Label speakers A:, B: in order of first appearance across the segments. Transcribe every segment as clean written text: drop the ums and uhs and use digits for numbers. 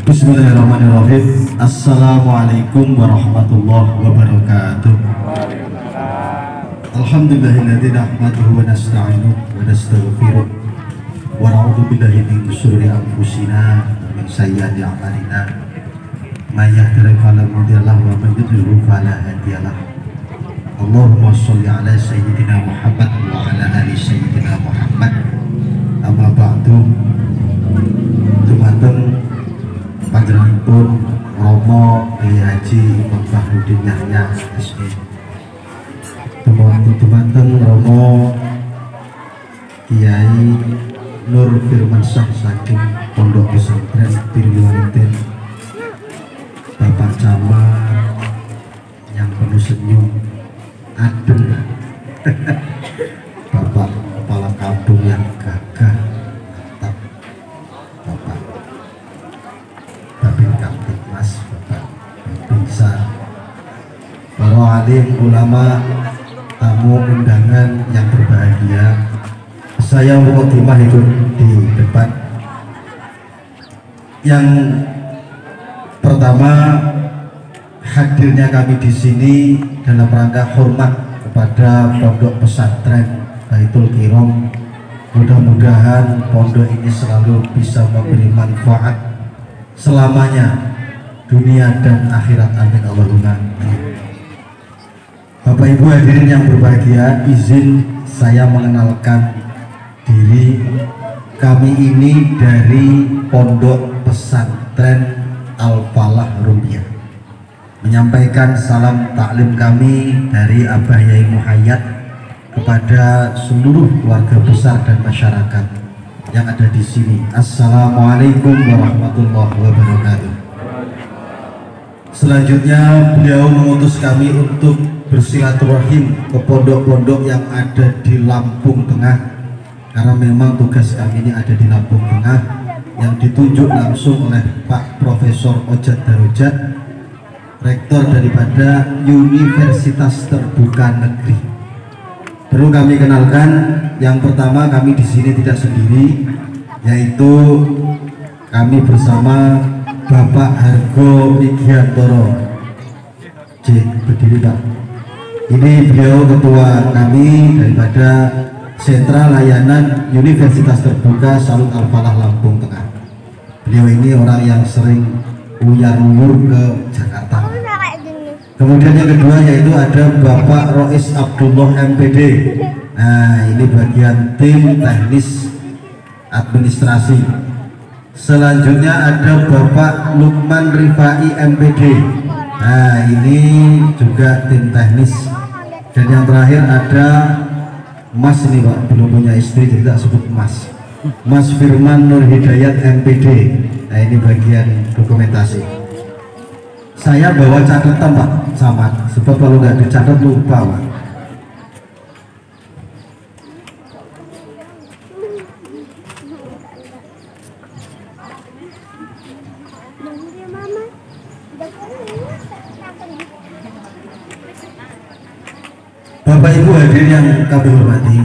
A: Bismillahirrahmanirrahim. Assalamualaikum warahmatullahi wabarakatuh. Alhamdulillahilladzi nahmaduhu wa nasta'inuhu wa nastaghfiruh wa na'udzu billahi min syururi anfusina wa min sayyiati a'malina. May yahdihillahu fala mudilla lahu wa may yudlil fala hadiya lahu. Allahumma shalli ala sayyidina Muhammad wa ala ali sayyidina Muhammad. Amma ba'du. Dumateng panjenenganipun Romo Kiai Haji Imam Fahrudin Yahya SE. Dumateng Romo Kiai Nur Firmansyah saking Pondok Pesantren Pirwalitin, Bapak Camat yang penuh senyum, adem, Bapak Kepala Kampung yang gagah, mantap, Bapak Babin Kamtibmas, Bapak bisa, para alim ulama, tamu undangan yang berbahagia. Saya mukadimah itu di depan. Yang pertama, hadirnya kami di sini dalam rangka hormat kepada Pondok Pesantren Baitul Qirom. Mudah-mudahan pondok ini selalu bisa memberi manfaat selamanya, dunia dan akhirat, amin Allahumma. Bapak Ibu hadirin yang berbahagia, izin saya mengenalkan diri. Kami ini dari Pondok Pesantren Al-Falah Rumbiyah, menyampaikan salam taklim kami dari Abah Yai Muhayyad kepada seluruh keluarga besar dan masyarakat yang ada di sini. Assalamualaikum warahmatullahi wabarakatuh. Selanjutnya beliau mengutus kami untuk bersilaturahim ke pondok-pondok yang ada di Lampung Tengah, karena memang tugas kami ini ada di Lampung Tengah, yang ditunjuk langsung oleh Pak Profesor Ojat Darujat, Rektor daripada Universitas Terbuka Negeri. Perlu kami kenalkan, yang pertama kami di sini tidak sendiri, yaitu kami bersama Bapak Hargo Wigiantoro. Berdiri Pak. Ini beliau ketua kami daripada Sentra Layanan Universitas Terbuka Salut Al-Falah Lampung Tengah. Beliau ini orang yang sering uyar-uyur ke Jakarta. Kemudian yang kedua yaitu ada Bapak Rois Abdullah MPD. Nah, ini bagian tim teknis administrasi. Selanjutnya ada Bapak Lukman Rifai MPD. Nah, ini juga tim teknis. Dan yang terakhir ada Mas ini Pak, belum punya istri jadi tak sebut Mas. Mas Firman Nur Hidayat MPD. Nah, ini bagian dokumentasi. Saya bawa catatan Pak Samad, sebab kalau nggak dicatat lupa Pak. Bapak Ibu hadirin yang kami hormati,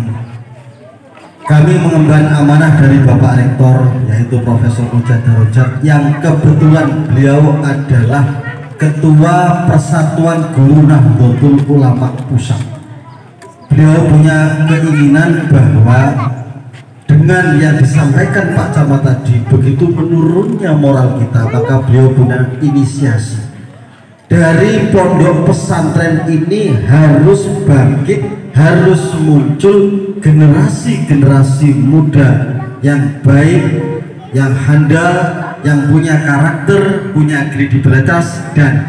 A: kami mengemban amanah dari Bapak Rektor, yaitu Profesor Ojat Darujat, yang kebetulan beliau adalah Ketua Persatuan Guru Nahdlatul Ulama Pusat. Beliau punya keinginan bahwa dengan yang disampaikan Pak Camat tadi, begitu menurunnya moral kita, maka beliau punya inisiasi. Dari pondok pesantren ini harus bangkit, harus muncul generasi-generasi muda yang baik, yang handal, yang punya karakter, punya kredibilitas, dan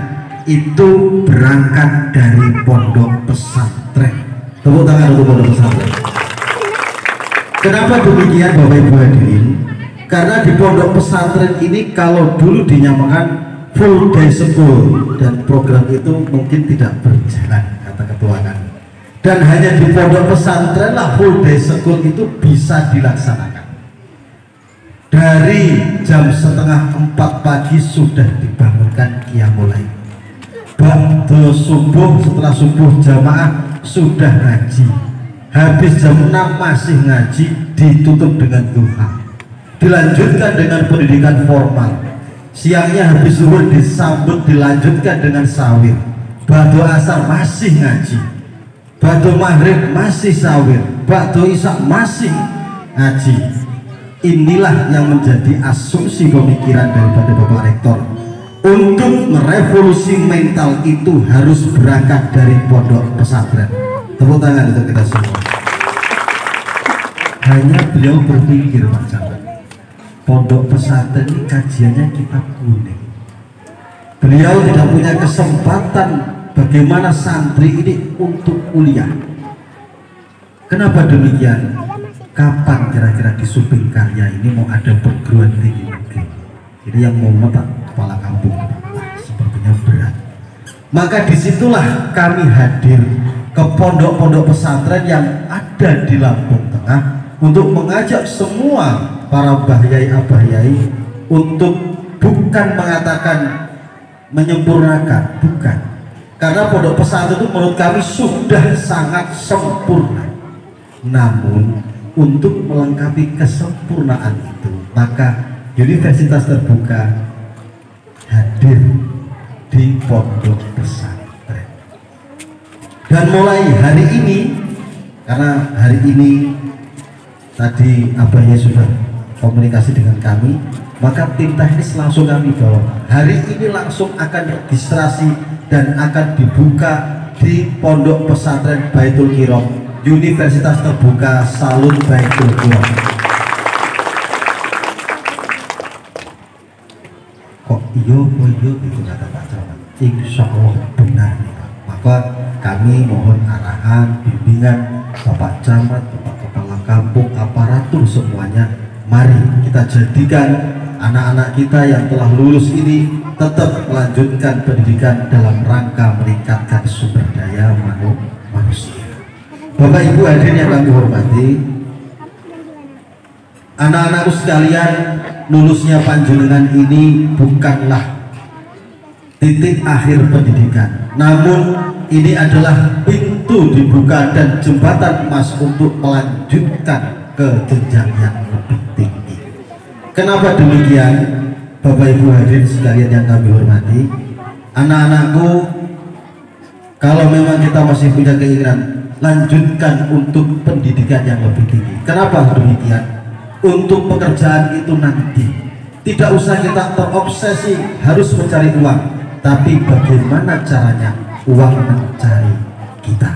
A: itu berangkat dari pondok pesantren. Tepuk tangan untuk pondok pesantren. Kenapa demikian Bapak Ibu hadirin? Karena di pondok pesantren ini kalau dulu dinyamakan full day school, dan program itu mungkin tidak berjalan, kata ketua kan. Dan hanya di pondok pesantren lah full day school itu bisa dilaksanakan. Dari jam 3:30 pagi sudah dibangunkan qiyamul lail. Ba'da subuh, setelah subuh jamaah sudah ngaji. Habis jam 6 masih ngaji, ditutup dengan duha. Dilanjutkan dengan pendidikan formal. siangnya habis zuhur disambut dilanjutkan dengan sawir, ba'da asar masih ngaji, ba'da maghrib masih sawir, ba'da isya masih ngaji. Inilah yang menjadi asumsi pemikiran daripada Bapak Rektor. Untuk merevolusi mental itu harus berangkat dari pondok pesantren. Tepuk tangan untuk kita semua. Hanya beliau berpikir, Pak Camat, pondok pesantren ini kajiannya kitab kuning. Beliau tidak punya kesempatan bagaimana santri ini untuk kuliah. Kenapa demikian? Kapan kira-kira di Suping Karya ini mau ada perguruan tinggi negeri? Jadi yang mau metak kepala kampung, sepertinya berat. Maka disitulah kami hadir ke pondok-pondok pesantren yang ada di Lampung Tengah untuk mengajak semua para bahyai-abahyai untuk bukan mengatakan menyempurnakan, bukan. Karena pondok pesantren itu menurut kami sudah sangat sempurna. Namun untuk melengkapi kesempurnaan itu, maka Universitas Terbuka hadir di pondok pesantren. Dan mulai hari ini, karena hari ini tadi abahnya sudah komunikasi dengan kami, maka tim teknis langsung kami bawa. Hari ini langsung akan registrasi dan akan dibuka di pondok pesantren Baitul Qirom, Universitas Terbuka Salun Baitul Qirom. Kok iyo gitu kata Pak Camat? Insya Allah benar nih Pak. Maka kami mohon arahan, bimbingan Bapak Camat, Bapak Kepala Kampung, aparatur semuanya. Mari kita jadikan anak-anak kita yang telah lulus ini tetap melanjutkan pendidikan dalam rangka meningkatkan sumber daya manusia. Bapak Ibu hadirin yang kami hormati, anak-anakku sekalian, lulusnya panjenengan ini bukanlah titik akhir pendidikan, namun ini adalah pintu dibuka dan jembatan emas untuk melanjutkan ke jenjang yang lebih tinggi. Kenapa demikian? Bapak Ibu hadirin sekalian yang kami hormati, anak-anakku, kalau memang kita masih punya keinginan, lanjutkan untuk pendidikan yang lebih tinggi. Kenapa demikian? Untuk pekerjaan itu nanti tidak usah kita terobsesi harus mencari uang, tapi bagaimana caranya uang mencari kita.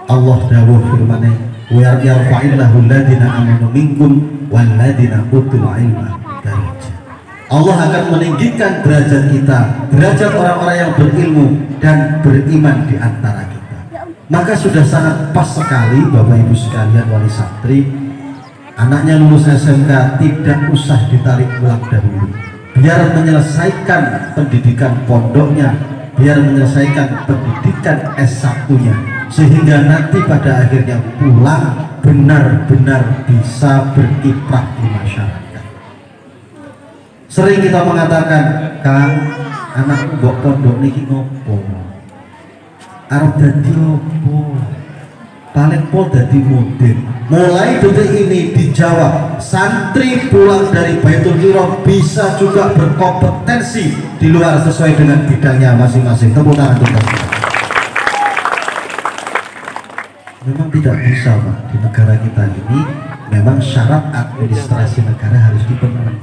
A: Allah dawuh firman-Nya, wa yarfa'illahu alladziina aamanu minkum walladziina utul 'ilma darajat. Allah akan meninggikan derajat kita, derajat orang-orang yang berilmu dan beriman di antara kita. Maka sudah sangat pas sekali Bapak Ibu sekalian wali santri, anaknya lulus SMK tidak usah ditarik ulang dahulu, biar menyelesaikan pendidikan pondoknya, biar menyelesaikan pendidikan S1-nya, sehingga nanti pada akhirnya pulang benar-benar bisa berkiprah di masyarakat. Sering kita mengatakan, Kang, anakku mbok pondok niki ngopo? Arep dadi opo? Paling pol dadi model. Mulai detik ini dijawab, santri pulang dari Baitul Qirom bisa juga berkompetensi di luar sesuai dengan bidangnya masing-masing. Tepuk tangan untuk kita. Memang tidak bisa Pak, di negara kita ini memang syarat administrasi negara harus dipenuhi.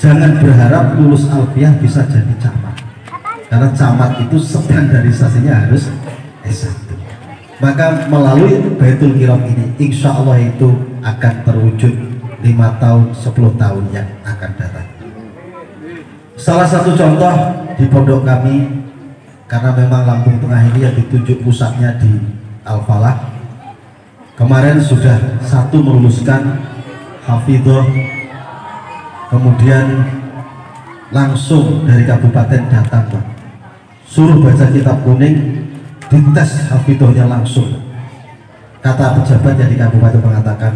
A: Jangan berharap lulus alfiah bisa jadi camat, karena camat itu standarisasinya harus S1. Maka melalui Baitul Qirom ini insya Allah itu akan terwujud 5 tahun 10 tahun yang akan datang. Salah satu contoh di pondok kami, karena memang Lampung Tengah ini yang ditunjuk pusatnya di Al-Falah, kemarin sudah satu meluluskan hafidhah, kemudian langsung dari kabupaten datang Pak, suruh baca kitab kuning, dites hafidhahnya langsung. Kata pejabat yang di kabupaten mengatakan,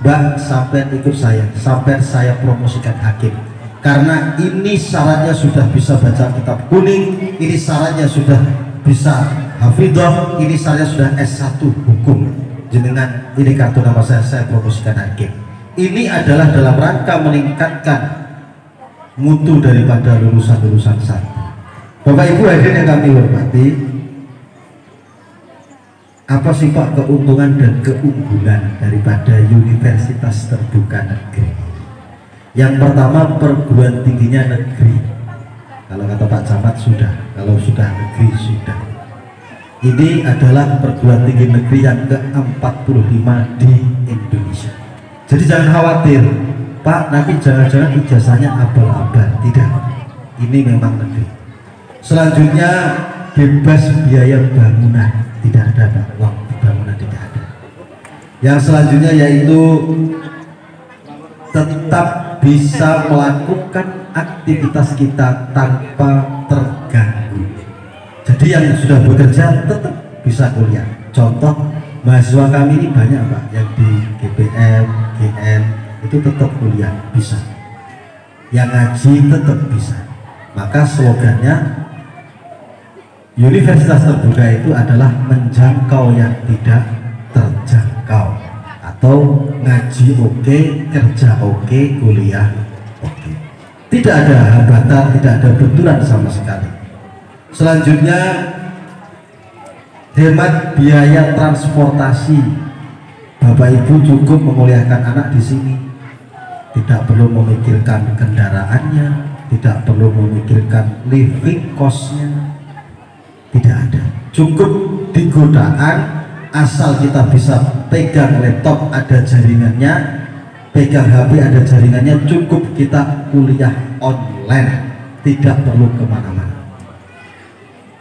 A: Mbak, sampai ikut saya, sampai saya promosikan hakim, karena ini syaratnya sudah bisa baca kitab kuning, ini syaratnya sudah bisa hafidhah, ini syaratnya sudah S1 hukum. Jenengan ini kartu nama saya promosikan hakim. Ini adalah dalam rangka meningkatkan mutu daripada lulusan-lulusan santri. Bapak Ibu hadirin yang kami hormati, apa sih Pak keuntungan dan keunggulan daripada universitas terbuka negeri? Yang pertama, perguruan tingginya negeri. Kalau kata Pak Camat sudah, kalau sudah negeri sudah. Ini adalah perguruan tinggi negeri yang ke-45 di Indonesia. Jadi jangan khawatir, Pak, nanti jangan-jangan ijazahnya abal-abal. Tidak, ini memang negeri. Selanjutnya, bebas biaya bangunan. Tidak ada Pak, uang bangunan tidak ada. Yang selanjutnya yaitu tetap bisa melakukan aktivitas kita tanpa terganggu. Jadi yang sudah bekerja tetap bisa kuliah. Contoh, mahasiswa kami ini banyak Pak, yang di GPM, GN itu tetap kuliah bisa. Yang ngaji tetap bisa. Maka slogannya Universitas Terbuka itu adalah menjangkau yang tidak terjangkau, atau ngaji oke, kerja oke, kuliah oke. Tidak ada hambatan, tidak ada benturan sama sekali. Selanjutnya, hemat biaya transportasi. Bapak Ibu cukup menguliahkan anak di sini, tidak perlu memikirkan kendaraannya, tidak perlu memikirkan living cost-nya. Tidak ada, cukup di godaan, asal kita bisa pegang laptop ada jaringannya, pegang HP ada jaringannya, cukup kita kuliah online, tidak perlu kemana-mana.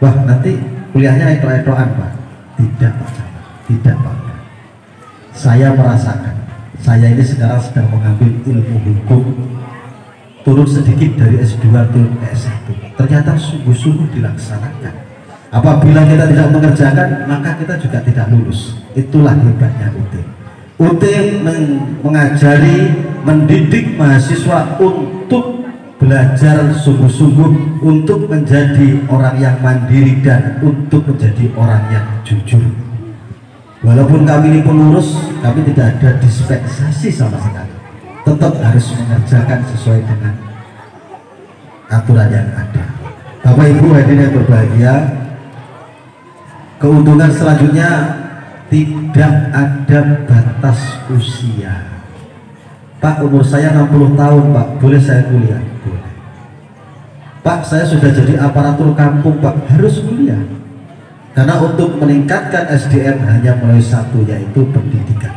A: Wah, nanti kuliahnya etro-etroan Pak? Tidak Pak, tidak Pak. Saya merasakan, saya ini sekarang sedang mengambil ilmu hukum, turun sedikit dari S2 turun ke S1, ternyata sungguh-sungguh dilaksanakan. Apabila kita tidak mengerjakan, maka kita juga tidak lulus. Itulah hebatnya UT. UT mengajari, mendidik mahasiswa untuk belajar sungguh-sungguh, untuk menjadi orang yang mandiri dan untuk menjadi orang yang jujur. Walaupun kami ini pengurus, kami tidak ada dispensasi sama sekali. Tetap harus mengerjakan sesuai dengan aturan yang ada. Bapak Ibu hadirin yang berbahagia, keuntungan selanjutnya, tidak ada batas usia. Pak, umur saya 60 tahun Pak, boleh saya kuliah? Boleh. Pak, saya sudah jadi aparatur kampung Pak, harus kuliah. Karena untuk meningkatkan SDM hanya melalui satu, yaitu pendidikan.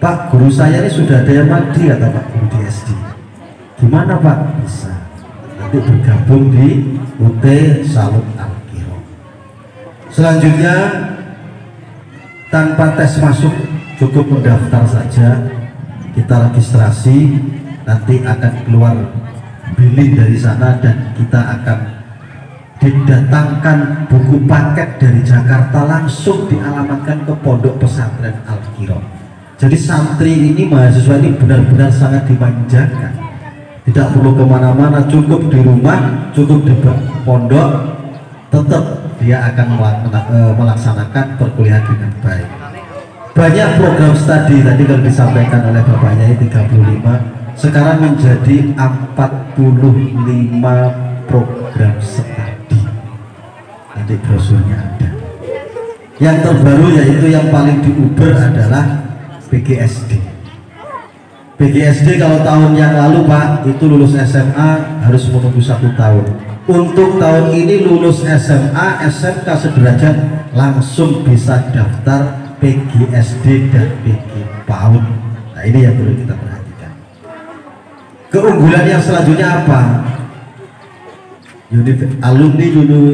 A: Pak, guru saya ini sudah ada yang mati, kata Pak guru di SD. Gimana Pak? Bisa. Nanti bergabung di UT Salut Al-Qiro. Selanjutnya, tanpa tes masuk, cukup mendaftar saja, kita registrasi, nanti akan keluar billing dari sana dan kita akan didatangkan buku paket dari Jakarta, langsung dialamatkan ke Pondok Pesantren Al-Qiro. Jadi santri ini, mahasiswa ini benar-benar sangat dimanjakan, tidak perlu kemana-mana, cukup di rumah, cukup di pondok, tetap dia akan melaksanakan perkuliahan dengan baik. Banyak program studi tadi kalau disampaikan oleh Bapaknya 35, sekarang menjadi 45 program studi. Nanti brosurnya ada. Yang terbaru yaitu yang paling diuber adalah PGSD. PGSD kalau tahun yang lalu Pak, itu lulus SMA harus menunggu 1 tahun. Untuk tahun ini lulus SMA, SMK sederajat langsung bisa daftar PGSD dan PG PAUD. Nah, ini yang perlu kita perhatikan. Keunggulan yang selanjutnya apa? Alumni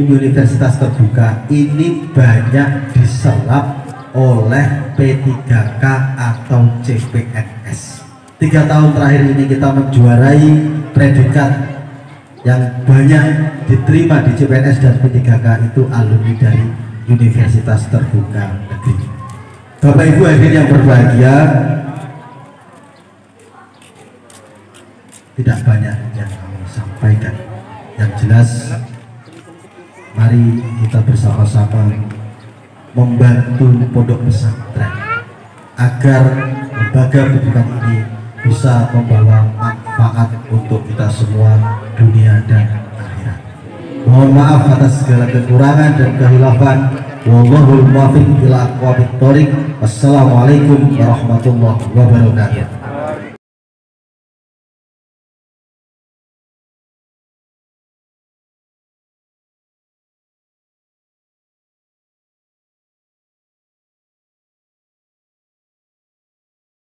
A: Universitas Terbuka ini banyak diserap oleh P3K atau CPNS. 3 tahun terakhir ini kita menjuarai predikat yang banyak diterima di CPNS dan P3K itu alumni dari Universitas Terbuka Negeri. Bapak Ibu hadirin yang berbahagia, tidak banyak yang kami sampaikan. Yang jelas, mari kita bersama-sama membantu pondok pesantren agar semoga pendidikan ini bisa membawa manfaat untuk kita semua dunia dan akhirat. Mohon maaf atas segala kekurangan dan kehilafan. Wallahul muwaffiq ila aqwamit thoriq. Wassalamualaikum warahmatullahi wabarakatuh.